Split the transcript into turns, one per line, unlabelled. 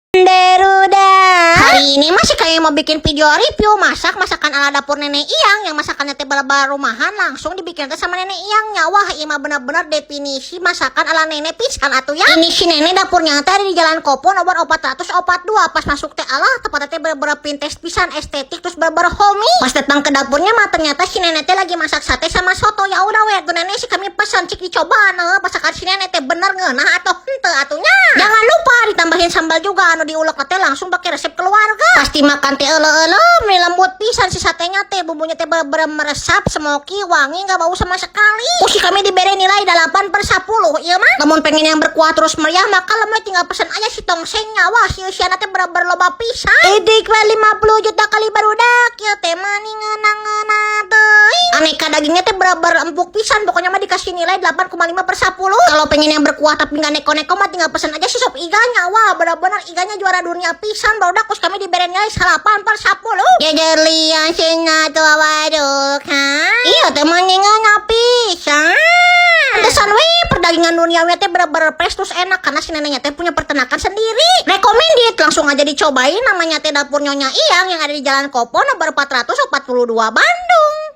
Deruda. Hari ini masih kayak mau bikin video review masakan ala dapur nenek Iyang yang masakannya teh bala-bala rumahan langsung dibikin teh sama nenek Iyangnya. Wah, ini mah benar-benar definisi masakan ala nenek pisan atuh ya. Ini si nenek dapurnya teh ada di Jalan Kopo nomor 442. Pas masuk teh Allah tepatnya teh bener-bener pintes pisan, estetik terus bener-bener homey. Pas datang ke dapurnya mah ternyata si nenek teh lagi masak sate sama soto. Ya udah weh, tuh nenek sih kami pesan cik dicoba masakan si nenek teh bener ngeunah atau henteu atunya. Jangan lupa ditambahin sambal juga anu diulek teh langsung pakai resep keluarga. Pasti makan teh lembut lembut pisan si satenya teh, bumbunya teh bener-bener meresap, smoky, wangi, nggak bau sama sekali. Usi kami diberi nilai 8/10. Iya mah. Namun pengen yang berkuah terus meriah maka lemah tinggal pesen aja si tongsengnya. Wah, si usiana teh bener-bener loba pisan. Edik 50 juta kali barudak ya teh mani ngeuna teh. Aneka dagingnya teh bener-bener empuk pisan. Pokoknya mah dikasih nilai 8,5/10. Kalau pengen yang berkuah tapi nggak neko-neko mah tinggal pesen aja si sop iganya. Wah, bener-bener iganya juara dunia pisan. Barudak terus kami diberi nilai 8/10. Ya jelian sina tuh waduk ha. Iya teh manyengan pisan. Pantesan we perdagangan duniawi teh bener-bener fresh terus enak karena si neneknya teh punya peternakan sendiri. Recommended, langsung aja dicobain, namanya teh dapur Nyonya Iyang yang ada di Jalan Kopo nomor 442 Bandung.